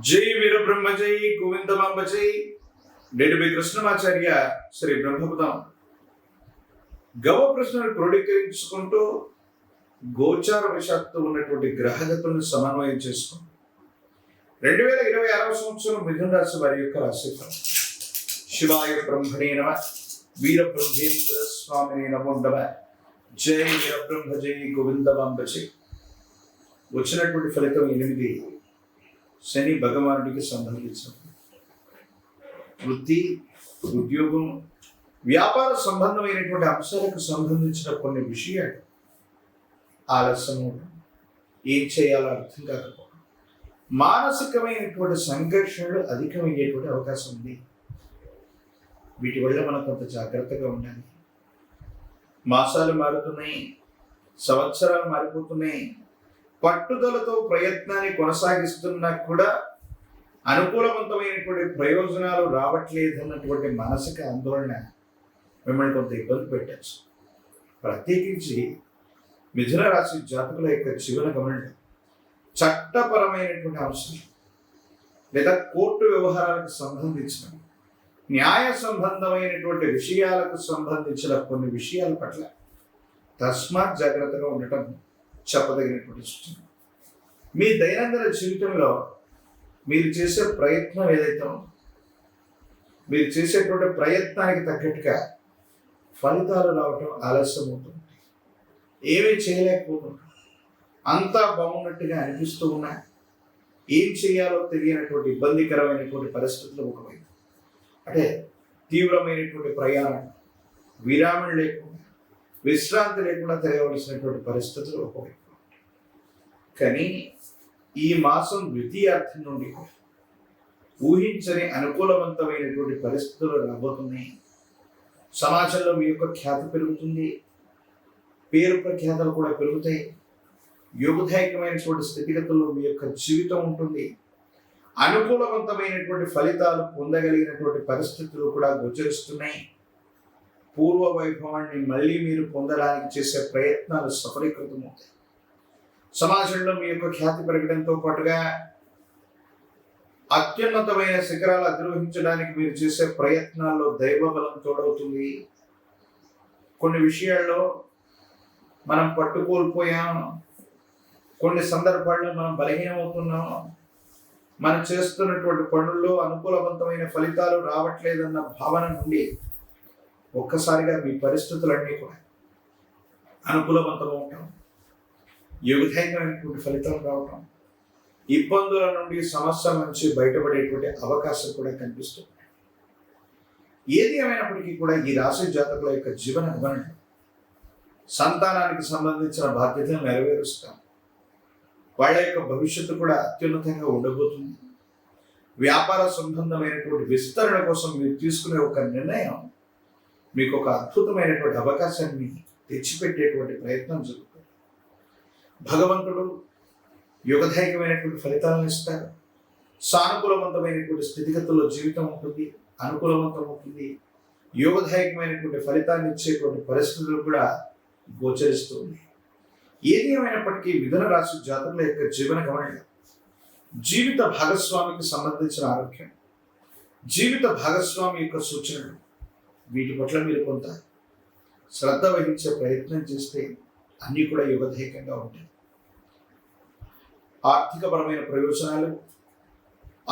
జై వీరబ్రహ్మ జై గోవిందమాంబ జై నేటి కృష్ణమాచార్య శ్రీ బ్రహ్మపదం గవ ప్రశ్నలు క్రోడీకరించుకుంటూ గోచార వశాత్తు ఉన్నటువంటి గ్రహగతులను సమన్వయం చేసుకుంటూ 2026 సంవత్సరం మిథున రాశి వారి యొక్క రాశిఫలం. శివాయ బ్రహ్మణే నమ, వీరబ్రహ్మేంద్ర స్వామినే నమో నమ. జై వీరబ్రహ్మ జై గోవిందమాంబ జై. వచ్చినటువంటి ఫలితం 8. శని భగవానుడికి సంబంధించిన వృత్తి, ఉద్యోగం, వ్యాపార సంబంధమైనటువంటి అంశాలకు సంబంధించిన కొన్ని విషయాలు ఆలస్యం ఉండడం, ఏం చేయాలో అర్థం కాకపోవడం, మానసికమైనటువంటి సంఘర్షణలు అధికమయ్యేటువంటి అవకాశం ఉంది. వీటి వల్ల మనం కొంత జాగ్రత్తగా ఉండాలి. మాసాలు మారుతున్నాయి, సంవత్సరాలు మారిపోతున్నాయి. పట్టుదలతో ప్రయత్నాన్ని కొనసాగిస్తున్నా కూడా అనుకూలవంతమైనటువంటి ప్రయోజనాలు రావట్లేదన్నటువంటి మానసిక ఆందోళన మిమ్మల్ని కొంత ఇబ్బంది పెట్టచ్చు. ప్రత్యేకించి మిథున రాశి జాతకుల యొక్క జీవన గమనంలో చట్టపరమైనటువంటి అంశం లేదా కోర్టు వ్యవహారాలకు సంబంధించిన న్యాయ సంబంధమైనటువంటి విషయాలకు సంబంధించిన కొన్ని విషయాల పట్ల తస్మాత్ జాగ్రత్తగా ఉండటం చెప్పదగినటువంటి సూచన. మీ దైనందిన జీవితంలో మీరు చేసే ప్రయత్నం ఏదైతే ఉందో, మీరు చేసేటువంటి ప్రయత్నానికి తగ్గట్టుగా ఫలితాలు రావటం ఆలస్యం అవుతుంది. ఏమీ చేయలేకపోతున్నాం, అంతా బాగున్నట్టుగా అనిపిస్తూ ఉన్నా ఏం చేయాలో తెలియనటువంటి ఇబ్బందికరమైనటువంటి పరిస్థితులు ఒకవైపు, అంటే తీవ్రమైనటువంటి ప్రయాణం, విరామం లేకుండా, విశ్రాంతి లేకుండా తిరగవలసినటువంటి పరిస్థితులు ఒకవైపు. కానీ ఈ మాసం ద్వితీయార్థం నుండి ఊహించని అనుకూలవంతమైనటువంటి పరిస్థితులు రాబోతున్నాయి. సమాజంలో మీ యొక్క ఖ్యాతి పెరుగుతుంది, పేరు ప్రఖ్యాతలు కూడా పెరుగుతాయి. యోగదాయకమైనటువంటి స్థితిగతుల్లో మీ యొక్క జీవితం ఉంటుంది. అనుకూలవంతమైనటువంటి ఫలితాలు పొందగలిగినటువంటి పరిస్థితులు కూడా గోచరిస్తున్నాయి. పూర్వ వైభవాన్ని మళ్ళీ మీరు పొందడానికి చేసే ప్రయత్నాలు సఫలీకృతమవుతాయి. సమాజంలో మీ యొక్క ఖ్యాతి పెరగడంతో పాటుగా అత్యున్నతమైన శిఖరాలు అధిరోహించడానికి మీరు చేసే ప్రయత్నాల్లో దైవబలం తోడవుతుంది. కొన్ని విషయాల్లో మనం పట్టుకోల్పోయాం, కొన్ని సందర్భాల్లో మనం బలహీనమవుతున్నాం. మనం చేస్తున్నటువంటి పనుల్లో అనుకూలవంతమైన ఫలితాలు రావట్లేదన్న భావన నుండి ఒక్కసారిగా మీ పరిస్థితులన్నీ కూడా అనుకూలవంతమవటం, యోగదాయకమైనటువంటి ఫలితాలు రావటం, ఇబ్బందుల నుండి సమస్యల నుంచి బయటపడేటువంటి అవకాశం కూడా కనిపిస్తుంది. ఏది ఏమైనప్పటికీ కూడా ఈ రాశి జాతకుల యొక్క జీవన గమనం సంతానానికి సంబంధించిన బాధ్యతను నెరవేరుస్తాం. వాళ్ళ యొక్క భవిష్యత్తు కూడా అత్యున్నతంగా ఉండబోతుంది. వ్యాపార సంబంధమైనటువంటి విస్తరణ కోసం మీరు తీసుకునే ఒక నిర్ణయం మీకు ఒక అద్భుతమైనటువంటి అవకాశాన్ని తెచ్చిపెట్టేటువంటి ప్రయత్నం జరుగుతుంది. భగవంతుడు యోగదాయకమైనటువంటి ఫలితాలను ఇస్తారు. సానుకూలవంతమైనటువంటి స్థితిగతుల్లో జీవితం ఉంటుంది, అనుకూలవంతం అవుతుంది. యోగదాయకమైనటువంటి ఫలితాన్ని ఇచ్చేటువంటి పరిస్థితులు కూడా గోచరిస్తుంది. ఏది ఏమైనప్పటికీ మిథున రాశి జాతకుల యొక్క జీవన గమనంలో జీవిత భాగస్వామికి సంబంధించిన ఆరోగ్యం, జీవిత భాగస్వామి యొక్క సూచనలు, వీటి పట్ల మీరు కొంత శ్రద్ధ వహించే ప్రయత్నం చేస్తే అన్నీ కూడా యోగదాయకంగా ఉంటాయి. ఆర్థికపరమైన ప్రయోజనాలు,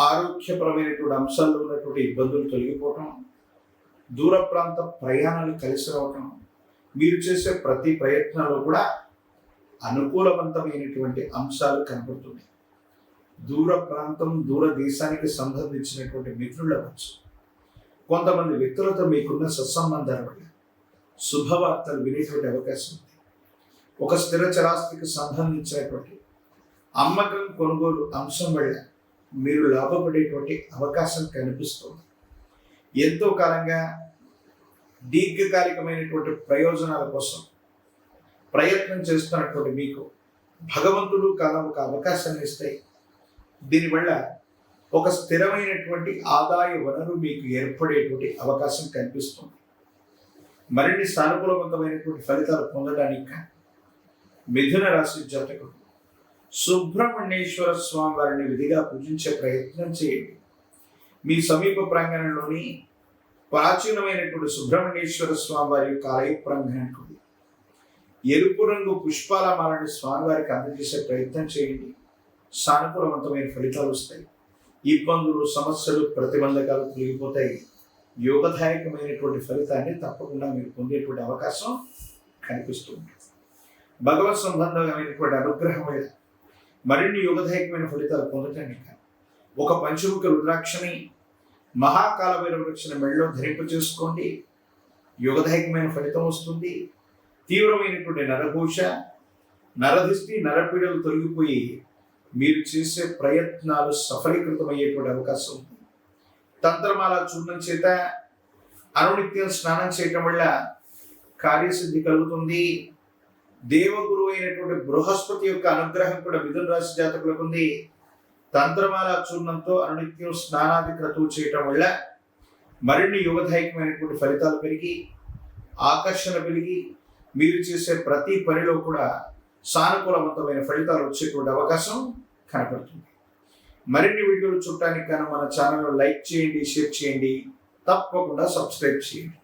ఆరోగ్యపరమైనటువంటి అంశాల్లో ఉన్నటువంటి ఇబ్బందులు తొలగిపోవటం, దూర ప్రాంత ప్రయాణాలు కలిసి రావటం, మీరు చేసే ప్రతి ప్రయత్నంలో కూడా అనుకూలవంతమైనటువంటి అంశాలు కనబడుతున్నాయి. దూర ప్రాంతం, దూర దేశానికి సంబంధించినటువంటి మిత్రులు అవ్వచ్చు. కొంతమంది వ్యక్తులతో మీకున్న సత్సంబంధాల వల్ల శుభవార్తలు వినేటువంటి అవకాశం ఉంది. ఒక స్థిర చరాస్తికి సంబంధించినటువంటి అమ్మకం, కొనుగోలు అంశం వల్ల మీరు లాభపడేటువంటి అవకాశం కనిపిస్తుంది. ఎంతో కాలంగా దీర్ఘకాలికమైనటువంటి ప్రయోజనాల కోసం ప్రయత్నం చేస్తున్నటువంటి మీకు భగవంతుడు కాలం ఒక అవకాశాన్ని ఇస్తాయి. దీనివల్ల ఒక స్థిరమైనటువంటి ఆదాయ వనరు మీకు ఏర్పడేటువంటి అవకాశం కనిపిస్తుంది. మరిన్ని సానుకూలవంతమైనటువంటి ఫలితాలు పొందడానికి మిథున రాశి జాతకులు సుబ్రహ్మణ్యేశ్వర స్వామి వారిని విధిగా పూజించే ప్రయత్నం చేయండి. మీ సమీప ప్రాంగణంలోని ప్రాచీనమైనటువంటి సుబ్రహ్మణ్యేశ్వర స్వామి వారి యొక్క ఆలయ ప్రాంగణానికి ఎరుపు రంగు పుష్పాల మాలని స్వామివారికి అందజేసే ప్రయత్నం చేయండి. సానుకూలవంతమైన ఫలితాలు వస్తాయి. ఇబ్బందులు, సమస్యలు, ప్రతిబంధకాలు తొలగిపోతాయి. యోగదాయకమైనటువంటి ఫలితాన్ని తప్పకుండా మీరు పొందేటువంటి అవకాశం కనిపిస్తుంది. భగవత్ సంబంధమైనటువంటి అనుగ్రహం మీద మరిన్ని యోగదాయకమైన ఫలితాలు పొందటానికి ఒక పంచముఖ రుద్రాక్షని మహాకాల భైరవ వృక్షని మెడలో ధరింప చేసుకోండి. యోగదాయకమైన ఫలితం వస్తుంది. తీవ్రమైనటువంటి నరఘోష, నరదిష్టి, నరపీడలు తొలగిపోయి మీరు చేసే ప్రయత్నాలు సఫలీకృతమయ్యేటువంటి అవకాశం ఉంది. తంత్రమాల చూర్ణం చేత అనునిత్యం స్నానం చేయటం వల్ల కార్యసిద్ధి కలుగుతుంది. దేవగురు అయినటువంటి బృహస్పతి యొక్క అనుగ్రహం కూడా మిథున రాశి జాతకులకు ఉంది. తంత్రమాల చూర్ణంతో అనునిత్యం స్నానాది క్రతువు చేయటం వల్ల మరిన్ని యోగదాయకమైనటువంటి ఫలితాలు పెరిగి, ఆకర్షణ పెరిగి, మీరు చేసే ప్రతి పనిలో కూడా సానుకూలవంతమైన ఫలితాలు వచ్చేటువంటి అవకాశం కనపడుతుంది. మరిన్ని వీడియోలు చూడటానికి గాను మన ఛానల్ లైక్ చేయండి, షేర్ చేయండి, తప్పకుండా సబ్స్క్రైబ్ చేయండి.